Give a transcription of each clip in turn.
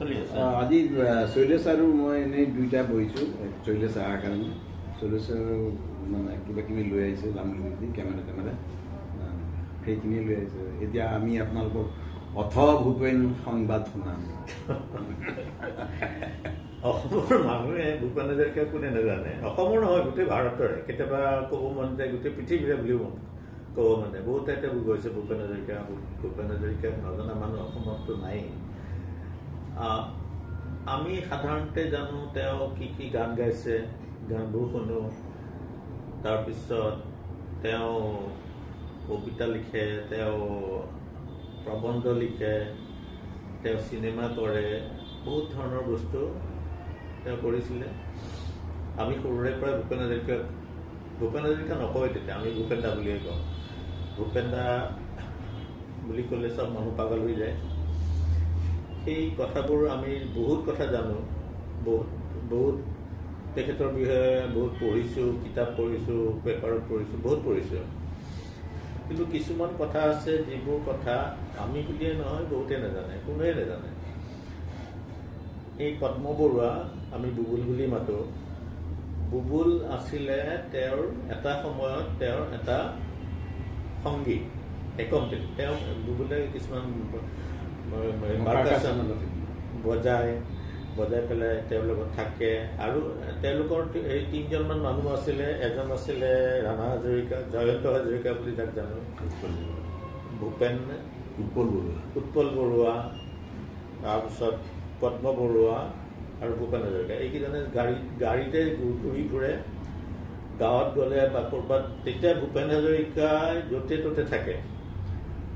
চলি আছে আজি শৈলেশ আৰু মই এনেই দুইটা বহিছোঁ শৈলেশ অহাৰ কাৰণে শৈলেশ মানে কিবা কিবি লৈ আহিছে যাম বুলি কেমেৰা সেইখিনিয়ে লৈ আহিছে এতিয়া আমি আপোনালোকক ভূপেন সংবাদ শুনাম অসমৰ মানুহে ভূপেন হাজৰিকা কোনে নাজানে অসমৰ নহয় গোটেই ভাৰতৰে কেতিয়াবা ক'ব মন যায় গোটেই পৃথিৱীৰে বুলিও ক'ব মানে বহুত ঠাইতে গৈছে ভূপেন হাজৰিকাক নজনা মানুহ অসমততো নাই আমি সাধাৰণতে জানো তেওঁ কি গান গাইছে গানবোৰ শুনো তাৰপিছত তেওঁ কবিতা লিখে তেওঁ প্ৰবন্ধ লিখে তেওঁ চিনেমা কৰে বহুত ধৰণৰ বস্তু তেওঁ কৰিছিলে আমি সৰুৰে পৰা ভূপেন হাজৰিকা নকয় তেতিয়া আমি ভূপেন দা বুলিয়ে কওঁ ভূপেন দা বুলি ক'লে চব মানুহ পাগল হৈ যায় সেই কথাবোৰ আমি বহুত কথা জানো বহুত তেখেতৰ বিষয়ে বহুত পঢ়িছোঁ কিতাপ পঢ়িছোঁ পেপাৰত পঢ়িছোঁ বহুত পঢ়িছোঁ কিন্তু কিছুমান কথা আছে যিবোৰ কথা আমি বুলিয়ে নহয় বহুতে নাজানে কোনোৱে নাজানে এই পদ্ম বৰুৱা আমি বুবুল বুলি মাতোঁ বুবুল আছিলে তেওঁৰ এটা সময়ত তেওঁৰ এটা সংগী একম্পেনী তেওঁ বুবুলে কিছুমান বজাই পেলাই তেওঁৰ লগত থাকে আৰু তেওঁলোকৰ এই তিনিজনমান মানুহ আছিলে এজন আছিলে ৰাণা হাজৰিকা জয়ন্ত হাজৰিকা বুলি যাক জানো ভূপেন উৎপল বৰুৱা তাৰপিছত পদ্ম বৰুৱা আৰু ভূপেন হাজৰিকা এইকেইজনে গাড়ীতে ঘূৰি ফুৰে গাঁৱত গ'লে বা ক'ৰবাত তেতিয়া ভূপেন হাজৰিকাই য'তে ত'তে থাকে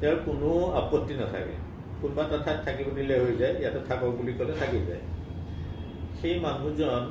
তেওঁৰ কোনো আপত্তি নাথাকে কোনোবা এটা ঠাইত থাকিব দিলে হৈ যায় ইয়াতে থাকক বুলি ক'লে থাকি যায় সেই মানুহজন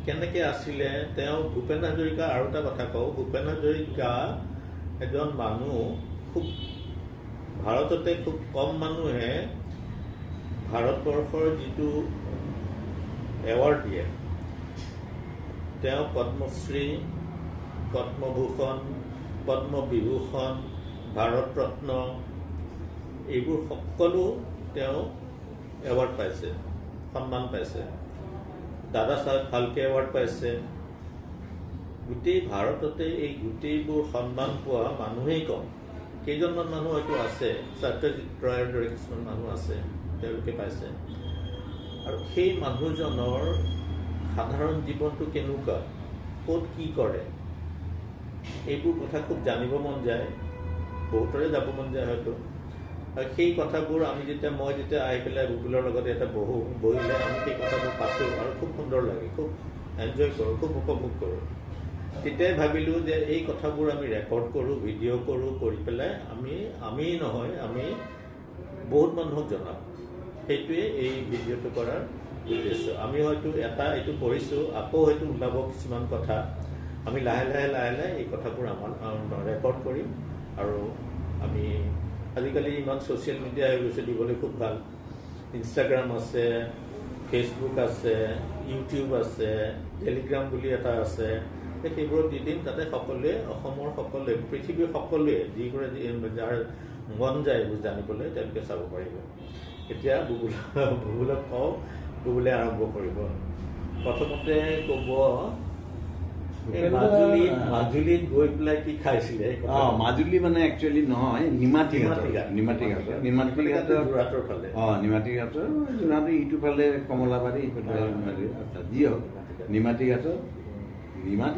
কেনেকৈ আছিলে তেওঁ ভূপেন হাজৰিকা আৰু এটা কথা কওঁ ভূপেন হাজৰিকা এজন মানুহ খুব ভাৰততে খুব কম মানুহে ভাৰতবৰ্ষৰ যিটো এৱাৰ্ড দিয়ে তেওঁ পদ্মশ্ৰী পদ্মভূষণ পদ্মবিভূষণ ভাৰত ৰত্ন এইবোৰ সকলো তেওঁ এৱাৰ্ড পাইছে সন্মান পাইছে দাদা চাহেব ফাল্কে এৱাৰ্ড পাইছে গোটেই ভাৰততে এই গোটেইবোৰ সন্মান পোৱা মানুহেই কম কেইজনমান মানুহ হয়তো আছে সত্যজিৎ ৰায়ৰ দৰে কিছুমান মানুহ আছে তেওঁলোকে পাইছে আৰু সেই মানুহজনৰ সাধাৰণ জীৱনটো কেনেকুৱা ক'ত কি কৰে এইবোৰ কথা খুব জানিব মন যায় বহুতৰে যাব মন যায় হয়তো আৰু সেই কথাবোৰ আমি মই যেতিয়া আহি পেলাই বুবুলৰ লগত এটা বহিলে আমি সেই কথাবোৰ পাতোঁ আৰু খুব সুন্দৰ লাগে খুব এনজয় কৰোঁ খুব উপভোগ কৰোঁ তেতিয়াই ভাবিলোঁ যে এই কথাবোৰ আমি ৰেকৰ্ড কৰোঁ ভিডিঅ' কৰোঁ কৰি পেলাই আমি নহয় আমি বহুত মানুহক জনাওঁ সেইটোৱে এই ভিডিঅ'টো কৰাৰ উদ্দেশ্য আমি হয়তো এইটো পঢ়িছোঁ আকৌ হয়তো ওলাব কিছুমান কথা আমি লাহে লাহে এই কথাবোৰ আমাৰ ৰেকৰ্ড কৰিম আৰু আমি আজিকালি ইমান ছ'চিয়েল মিডিয়া হৈ গৈছে দিবলৈ খুব ভাল ইনষ্টাগ্ৰাম আছে ফেচবুক আছে ইউটিউব আছে টেলিগ্ৰাম বুলি এটা আছে সেইবোৰত দি দিম তাতে সকলোৱে অসমৰ সকলোৱে পৃথিৱীৰ সকলোৱে যিগৰাকী যাৰ মন যায় এইবোৰ জানিবলৈ তেওঁলোকে চাব পাৰিব এতিয়া বুবুলক কওঁ বুবুলে আৰম্ভ কৰিব প্ৰথমতে ক'ব মাজুলীত গৈ পেলাই কি খাইছিলে মাজুলী মানে একচুৱেলি নহয় নিমাতী ঘাটৰ যোৰহাটৰ ফালে নিমাতী ঘাটৰ যোৰহাটৰ ইটো ফালে কমলাবাৰী ইফালে আচ্ছা যি হওক নিমাতী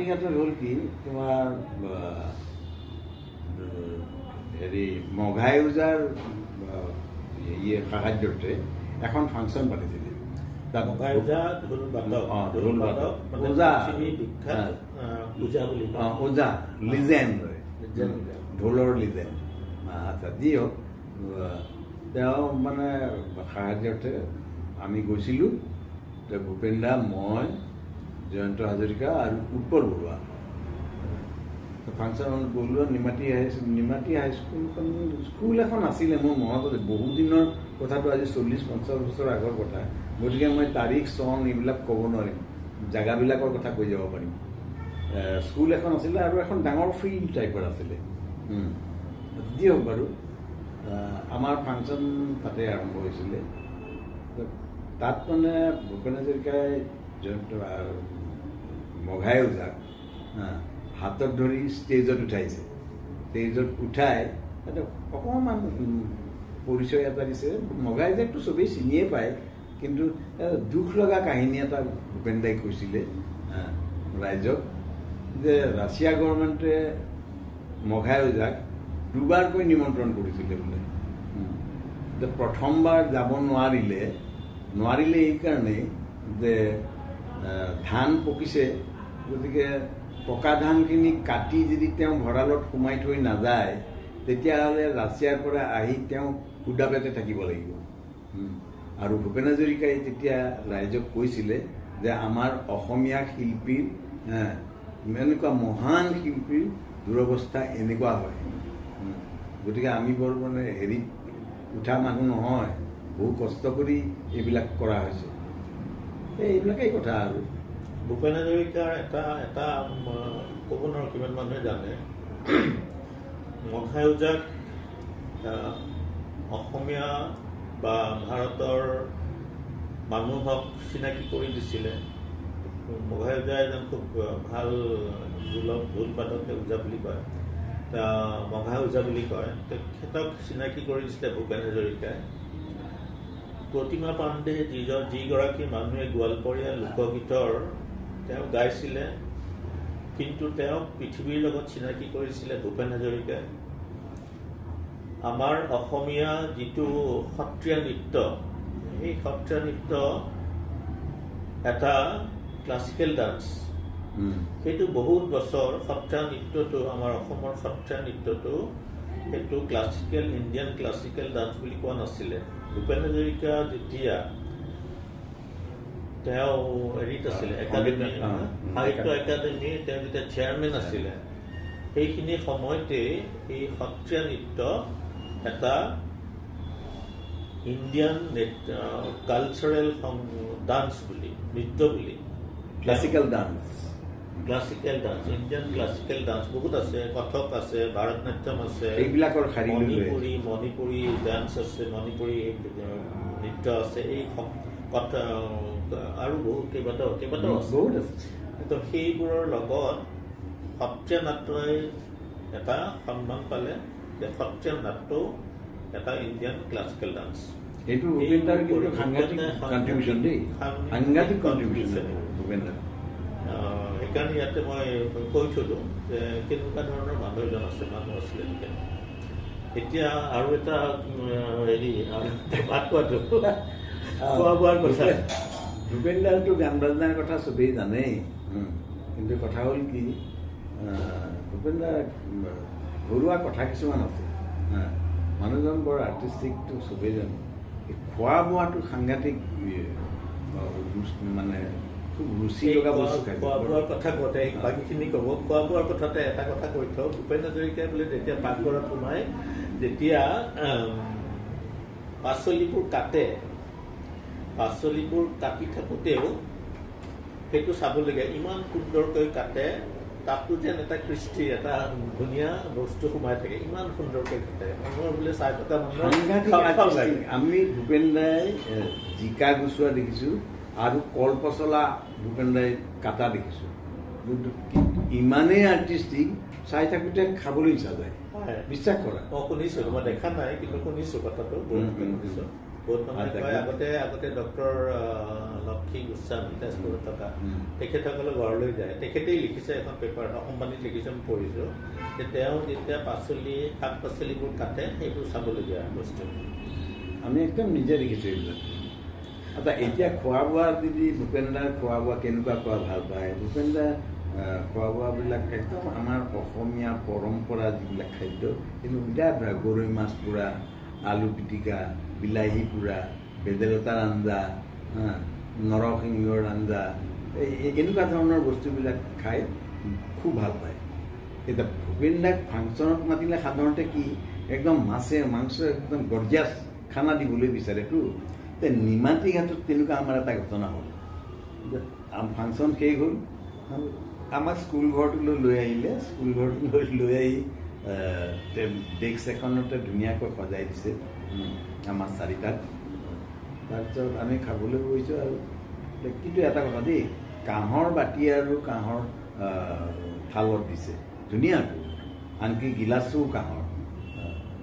ঘাটৰ হ'ল কি তোমাৰ হেৰি মঘাই ওজাৰ সাহায্যতে এখন ফাংচন পাতিছিলে ওজা লিজেণ্ড ঢোলৰ লিজেণ্ড আচ্ছা যি হওক তেওঁ মানে সাহায্যতে আমি গৈছিলোঁ ভূপেন দা মই জয়ন্ত হাজৰিকা আৰু উৎপল বৰুৱা ফাংচন গ'লো নিমাতী হাইস্কুলখন স্কুল এখন আছিলে মোৰ মনত আছে বহুত দিনৰ কথাটো আজি 40-50 বছৰ আগৰ কথা গতিকে মই তাৰিখ চন এইবিলাক ক'ব নোৱাৰিম জেগাবিলাকৰ কথা কৈ যাব পাৰিম স্কুল এখন আছিলে আৰু এখন ডাঙৰ ফিল্ড টাইপৰ আছিলে যি হওক বাৰু আমাৰ ফাংচন তাতে আৰম্ভ হৈছিলে তাত মানে ভূপেন হাজৰিকাই মঘাই ওজাক হাতত ধৰি ষ্টেজত উঠাইছে। ষ্টেজত উঠাই তাতে অকণমান পৰিচয় এটা দিছে। মঘাই ওজাকটো চবেই চিনিয়ে পায়, কিন্তু দুখ লগা কাহিনী এটা ভূপেন দাই কৈছিলে ৰাইজক, যে ৰাছিয়া গভৰ্ণমেণ্টে মঘাই ওজাক দুবাৰকৈ নিমন্ত্ৰণ কৰিছিলে বোলে। প্ৰথমবাৰ যাব নোৱাৰিলে এইকাৰণেই যে ধান পকিছে, গতিকে পকা ধানখিনি কাটি যদি তেওঁ ভঁৰালত সোমাই থৈ নাযায়, তেতিয়াহ'লে ৰাছিয়াৰ পৰা আহি তেওঁ সুদা পেটে থাকিব লাগিব। আৰু ভূপেন হাজৰিকাই তেতিয়া ৰাইজক কৈছিলে যে আমাৰ অসমীয়া শিল্পীৰ এনেকুৱা মহান শিল্পীৰ দুৰৱস্থা এনেকুৱা হয়, গতিকে আমি বৰ মানে হেৰিত উঠা মানুহ নহয়, বহু কষ্ট কৰি এইবিলাক কৰা হৈছে। এইবিলাকেই কথা। আৰু ভূপেন হাজৰিকাৰ এটা ক'ব নোৱাৰোঁ কিমান মানুহে জানে, মঘাই ওজাক অসমীয়া বা ভাৰতৰ মানুহক চিনাকি কৰি দিছিলে। মঘাই ওজা এজন খুব ভাল ঢোল বাদক ওজা বুলি কয়, মঘাই ওজা বুলি কয়। তেখেতক চিনাকি কৰি দিছিলে ভূপেন হাজৰিকাই। প্ৰতিমা পাণ্ডে যিগৰাকী মানুহে গোৱালপৰীয়া লোকগীতৰ তেওঁ গাইছিলে, কিন্তু তেওঁক পৃথিৱীৰ লগত চিনাকি কৰিছিলে ভূপেন হাজৰিকাই। আমাৰ অসমীয়া যিটো সত্ৰীয়া নৃত্য, এই সত্ৰীয়া নৃত্য এটা ক্লাছিকেল ডান্স। সেইটো বহুত বছৰ সত্ৰীয়া নৃত্যটো, আমাৰ অসমৰ সত্ৰীয়া নৃত্যটো সেইটো ক্লাছিকেল ইণ্ডিয়ান ক্লাছিকেল ডান্স বুলি কোৱা নাছিলে। ভূপেন হাজৰিকা যেতিয়া তেওঁ হেৰিত আছিলে, একাডেমি সাহিত্য একাডেমি তেওঁ যেতিয়া চেয়াৰমেন আছিলে, সেইখিনি সময়তে এই সত্ৰীয়া নৃত্য এটা ইণ্ডিয়ান কালচাৰেল ডান্স বুলি, নৃত্য বুলি, classical dance, Indian classical dance বহুত আছে, কথক আছে, ভাৰত নাট্যম আছে, এইবিলাকৰ মণিপুৰী ডান্স আছে, মণিপুৰী নৃত্য আছে, এই আৰু বহুত কেইবাটাও বহুত আছে। তো সেইবোৰৰ লগত সত্ৰীয়া নাট্যই এটা সন্মান পালে যে সত্ৰীয়া নাট্যও এটা ইণ্ডিয়ান ক্লাছিকেল ডান্স। এইটো ভূপেন্দাৰ কিন্তু সাংঘাতিক কণ্ট্ৰিবিউশ্যন দেই, সাংঘাতিক কণ্ট্ৰিবিউশ্যন ভূপেন্দাৰ। সেইকাৰণে ইয়াতে মই কৈ থলোঁ যে কেনেকুৱা ধৰণৰ মানুহ আছিলে তেখেত। এতিয়া আৰু এটা হেৰি খোৱা বোৱাৰ কথা। ভূপেন্দাৰটো গান বাজনাৰ কথা চবেই জানেই, কিন্তু কথা হ'ল কি, ভূপেন্দাৰ ঘৰুৱা কথা কিছুমান আছে। মানুহজন বৰ আৰ্টিষ্টিকটো চবেই জানে। খোৱা বোৱাটো সাংঘাতিক মানে খুব ৰুচি লগা বস্তু খায়। খোৱা বোৱাৰ কথা কওঁতে বাকীখিনি ক'ব। খোৱা বোৱাৰ কথাতে এটা কথা কৈ থওঁ, ভূপেন হাজৰিকাই বোলে যেতিয়া পাকঘৰত সোমাই, যেতিয়া পাচলিবোৰ কাটি থাকোঁতেও সেইটো চাবলগীয়া, ইমান সুন্দৰকৈ কাটে, তাতো যেন এটা কৃষ্টি, এটা ধুনীয়া বস্তু সোমাই থাকে, ইমান সুন্দৰকৈ কাটে। মানুহৰ বোলে চাই থকা আমি ভূপেন দাই জিকা গুচোৱা দেখিছোঁ আৰু কল পচলা ভূপেন দাই কাটা দেখিছোঁ। ইমানেই আৰ্টিষ্টিক, চাই থাকোঁতে খাবলৈ ইচ্ছা যায়, বিশ্বাস কৰা। শুনিছোঁ, মই দেখা নাই কিন্তু শুনিছোঁ কথাটো, বহুত শুনিছোঁ। বহুত মানুহে কয়, আগতে ডক্টৰ লক্ষী গোস্বামী তেজপুৰত থকা, তেখেতসকলে ঘৰলৈ যায়, তেখেতেই লিখিছে এখন পেপাৰ, অসমবাণীত লিখিছে, মই পঢ়িছোঁ, যে তেওঁ যেতিয়া শাক পাচলিবোৰ কাটে সেইবোৰ চাবলগীয়া বস্তু। আমি একদম নিজে দেখিছোঁ এইবিলাক। এতিয়া খোৱা বোৱা যদি ভূপেন্দাৰ খোৱা বোৱা কেনেকুৱা খোৱা ভাল পায়, ভূপেন্দাৰ খোৱা বোৱাবিলাক একদম আমাৰ অসমীয়া পৰম্পৰা যিবিলাক খাদ্য, কিন্তু বিৰাট গৰৈ মাছ পোৰা, আলু পিটিকা, বিলাহী পোৰা, ভেদাইলতাৰ আঞ্জা, নৰসিংহৰ আঞ্জা, এই এনেকুৱা ধৰণৰ বস্তুবিলাক খাই খুব ভাল পায়। এতিয়া ভূপেন দাক ফাংচনত মাতিলে সাধাৰণতে কি একদম মাংস একদম গৰ্জিয়াছ খানা দিবলৈ বিচাৰেতো। নিমাতী ঘাটত তেনেকুৱা আমাৰ এটা ঘটনা হ'ল, ফাংচন শেষ হ'ল, আমাক স্কুল ঘৰটোলৈ লৈ আহিলে, স্কুল ঘৰটোলৈ লৈ আহি ডেস্ক এখনতে ধুনীয়াকৈ সজাই দিছে আমাৰ চাৰিটাত। তাৰপিছত আমি খাবলৈ বহিছোঁ আৰু কিন্তু এটা কথা দেই, কাঁহৰ বাতি আৰু কাঁহৰ থালত দিছে ধুনীয়াকৈ, আনকি গিলাচো কাঁহৰ।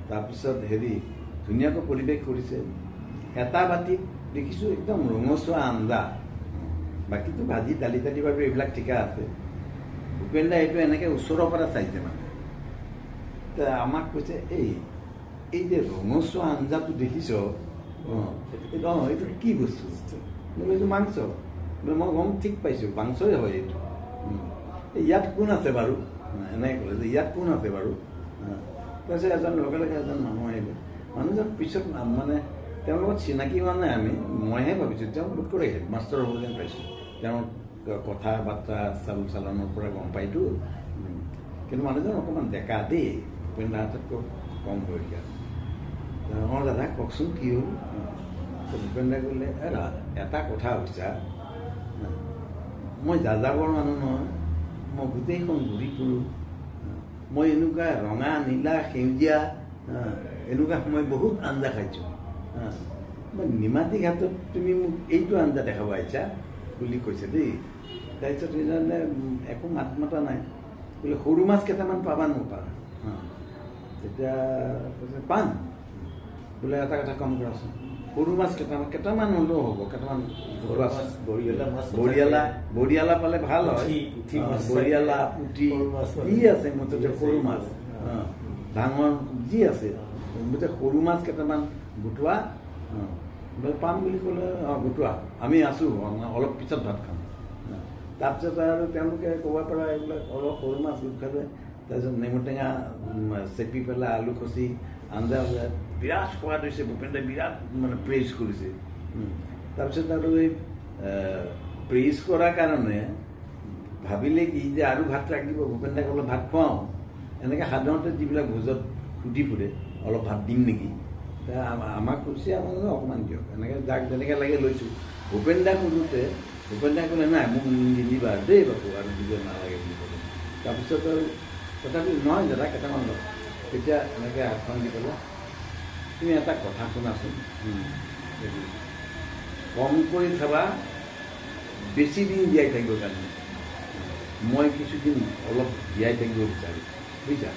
তাৰপিছত ধুনীয়াকৈ পৰিৱেশ কৰিছে। এটা বাতিত দেখিছোঁ একদম ৰঙচুৱা আঞ্জা, বাকীটো ভাজি দালি চালি বাৰু এইবিলাক ঠিকা আছে। ভূপেন দাই এইটো এনেকৈ ওচৰৰ পৰা চাইছে মানে। আমাক কৈছে এই যে ৰঙচুৱা আঞ্জাটো দেখিছ, এইটো কি বস্তু? বোলে এইটো মাংস। বোলে মই গম ঠিক পাইছোঁ মাংসই হয় এইটো। ইয়াত কোন আছে বাৰু? এনেকৈ ক'লে যে ইয়াত কোন আছে বাৰু? তাৰপিছত লগে লগে এজন মানুহ আহিলে। মানুহজন পিছত মানে তেওঁৰ লগত চিনাকি হোৱা নাই আমি, মইহে ভাবিছোঁ তেওঁ বোধ কৰে হেডমাষ্টাৰ হ'ব যেন পাইছোঁ। তেওঁৰ কথা বাৰ্তা চালনৰ পৰা গম পাইতো। কিন্তু মানুহজন অকণমান ডেকা দেই, ভূপেন দাহঁততকৈ কম বয়সীয়া। দাদা কওকচোন কি হ'ল? ভূপেন দাই ক'লে এটা কথা হৈছে, মই যাযাবৰ মানুহ নহয়, মই গোটেইখন ঘূৰি ফুৰোঁ, মই এনেকুৱা ৰঙা নীলা সেউজীয়া এনেকুৱা সময় বহুত আঞ্জা খাইছোঁ, নিমাতী ঘাটত তুমি মোক এইটো আঞ্জা দেখাব আহিছা বুলি কৈছে দেই। তাৰপিছত সেইজনে একো মাত মতা নাই। বোলে সৰু মাছ কেইটামান পাবা নাপাবা? তেতিয়া কৈছে পাম। বোলে এটা কথা কম কৰাচোন, সৰু মাছ কেইটামান হ'লেও হ'ব, কেইটামান বৰিয়ালা পালে ভাল হয়। বৰিয়ালা, পুঠি যি আছে মুঠতে সৰু মাছ, ডাঙৰ যি আছে মুঠতে সৰু মাছ কেইটামান গোটোৱা। বোলে পাম বুলি ক'লে গোটোৱা, আমি আছোঁ, অলপ পিছত ভাত খাম। তাৰপিছত আৰু তেওঁলোকে ক'ব পৰা এইবিলাক অলপ সৰু মাছ গোট খালে। তাৰপিছত নেমু টেঙা চেপি পেলাই আলু খচি আঞ্জা বিৰাট সোৱাদ হৈছে। ভূপেন দাই বিৰাট মানে প্ৰেইজ কৰিছে। তাৰপিছত আৰু এই প্ৰেইজ কৰাৰ কাৰণে ভাবিলে কি যে আৰু ভাত লাগিব, ভূপেন দাক অলপ ভাত খুৱাওঁ। এনেকৈ সাধাৰণতে যিবিলাক ভোজত সুধি ফুৰে অলপ ভাত দিম নেকি, আমাক কৈছে আমাক অকণমান দিয়ক, এনেকৈ যাক যেনেকৈ লাগে লৈছোঁ। ভূপেন দাক সোধোতে ভূপেন দাই ক'লে নাই মোক নিদিবা দেই বাবু, আৰু দিব নালাগে বুলি ক'লে। তাৰপিছত আৰু তথাপি নহয় দাদা কেইটামান লওক। তেতিয়া এনেকৈ হাতখন দি ক'লে তুমি এটা কথা শুনাচোন, কম কৰি খাবা, বেছি দিন জীয়াই থাকিবৰ কাৰণে মই কিছুদিন অলপ জীয়াই থাকিব বিচাৰোঁ বুজিছা।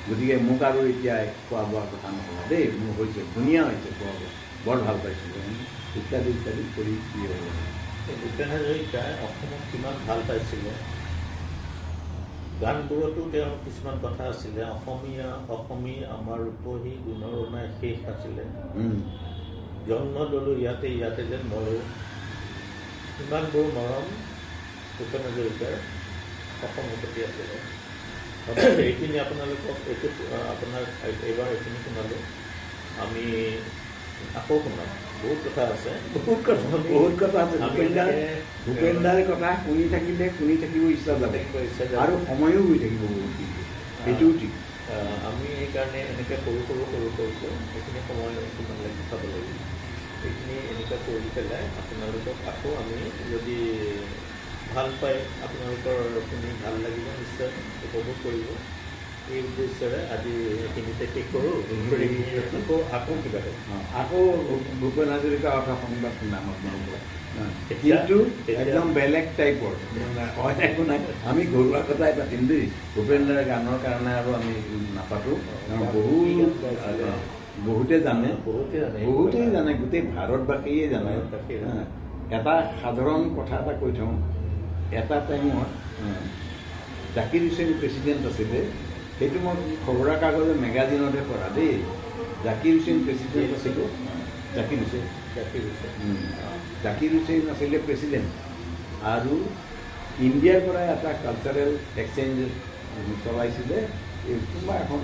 গতিকে মোক আৰু এতিয়া খোৱা বোৱাৰ কথা নক'বা দেই, মোৰ হৈছে ধুনীয়া হৈছে খোৱা বোৱা, বৰ ভাল পাইছোঁ ইত্যাদি ইত্যাদি কৰি প্ৰিয় হ'ব। ভূপেন হাজৰিকাই অসমক কিমান ভাল পাইছিলে, গানবোৰতো তেওঁৰ কিছুমান কথা আছিলে। অসমী আমাৰ ৰূপহী গুণৰ অনাই শেষ আছিলে, জন্ম ল'লো ইয়াতে যেন মৰো। ইমানবোৰ মৰম ভূপেন হাজৰিকাৰ অসমৰ প্ৰতি আছিলে। এইখিনি আপোনালোকক আপোনাৰ এইবাৰ এইখিনি শুনালোঁ, আমি আকৌ শুনাম। বহুত কথা আছে, বহুত কথা আছে। ভূপেন দাৰ কথা শুনি থাকিব ইচ্ছা যাব, আৰু সময়ো হৈ থাকিব বহুত। সেইটোও ঠিক। আমি সেইকাৰণে এনেকৈ সৰুকৈ এইখিনি সময় কিমান লাগি চাব লাগিব। এইখিনি এনেকৈ কৰি পেলাই আপোনালোকক আকৌ আমি যদি ভাল পায়, আপোনালোকৰ শুনি ভাল লাগিব, নিশ্চয় উপভোগ কৰিব। এই উদ্দেশ্যৰে আজি এইখিনিতে শেষ কৰোঁ। আকৌ কিবা আকৌ ভূপেন হাজৰিকা অৰ্থ সংবাদ শুনাম আপোনালোকৰ, কিন্তু একদম বেলেগ টাইপৰ। একো নাই, আমি ঘৰুৱা কথাই পাতিম দেই। ভূপেন দাৰ গানৰ কাৰণে আৰু আমি নাপাতোঁ, বহুতেই জানে, গোটেই ভাৰতবাসীয়ে জানে। এটা সাধাৰণ কথা এটা কৈ থওঁ, এটা টাইমত জাকিৰ হুছেইন প্ৰেচিডেণ্ট আছিলে, সেইটো মই খবৰৰ কাগজৰ মেগাজিনতে পঢ়া দেই। জাকিৰ হুছেইন প্ৰেচিডেণ্ট আছিলে, জাকিৰ হুছেইন আছিলে প্ৰেচিডেণ্ট, আৰু ইণ্ডিয়াৰ পৰা এটা কালচাৰেল এক্সচেঞ্জ চলাইছিলে কোনোবা এখন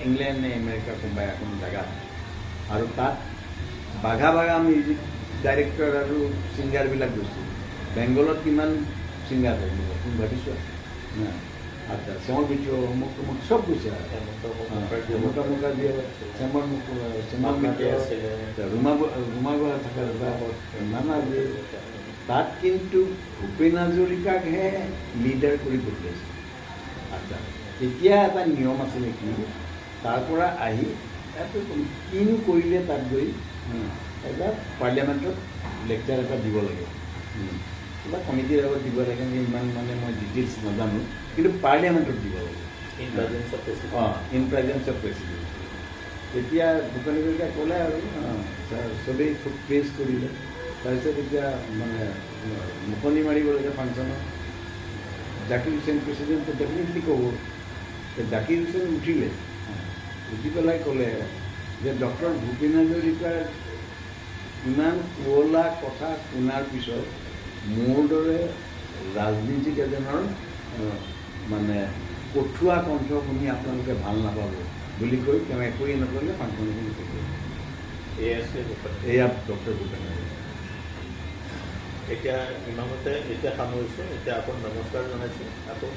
ইংলেণ্ড নে আমেৰিকা কোনোবা এখন জেগাত। আৰু তাত বাঘা মিউজিক ডাইৰেক্টৰ আৰু ছিংগাৰবিলাক গৈছিল। বেংগলত কিমান ছিংগাৰ থাকিব তুমি ভাবিছোঁ? আচ্ছা, শ্যামল মিত্ৰ অমুক চব গৈছে, হেমন্ত মুখাৰ্জী, ৰুমা বৰা থকা নানাজী। তাত কিন্তু ভূপেন হাজৰিকাকহে লিডাৰ কৰি পঠিয়াইছে। আচ্ছা, তেতিয়া এটা নিয়ম আছিলে কি, তাৰ পৰা আহি কিনো কৰিলে তাত গৈ এটা পাৰ্লিয়ামেণ্টত লেকচাৰ এটা দিব লাগে কিবা কমিটিৰ আগত দিব লাগে ইমান মানে মই ডিটেইলছ নাজানো কিন্তু পাৰ্লিয়ামেণ্টত দিব লাগে in presence of president in presence of president তেতিয়া ভূপেন হাজৰিকাই ক'লে আৰু চবেই খুব প্ৰেজ কৰিলে তাৰপিছত এতিয়া মানে মুকলি মাৰিব লাগে ফাংচনত জাকিৰ হুছেইন প্ৰেচিডেণ্টে ডেফিনেটলি ক'ব জাকিৰ হুছেইন উঠিলে উঠি পেলাই ক'লে যে ডক্টৰ ভূপেন হাজৰিকাৰ ইমান শুৱলা কথা শুনাৰ পিছত মোৰ দৰে ৰাজনীতিক এজনৰ মানে কঠুৱা কণ্ঠ শুনি আপোনালোকে ভাল নাপাব বুলি কৈ তেওঁ একোৱেই নকৰিলে ফাংচনখন উঠিলে এয়া ডক্টৰ ভূপেন হাজৰিকা এতিয়া ইমানতে এতিয়া সামৰিছোঁ এতিয়া আকৌ নমস্কাৰ জনাইছোঁ আকৌ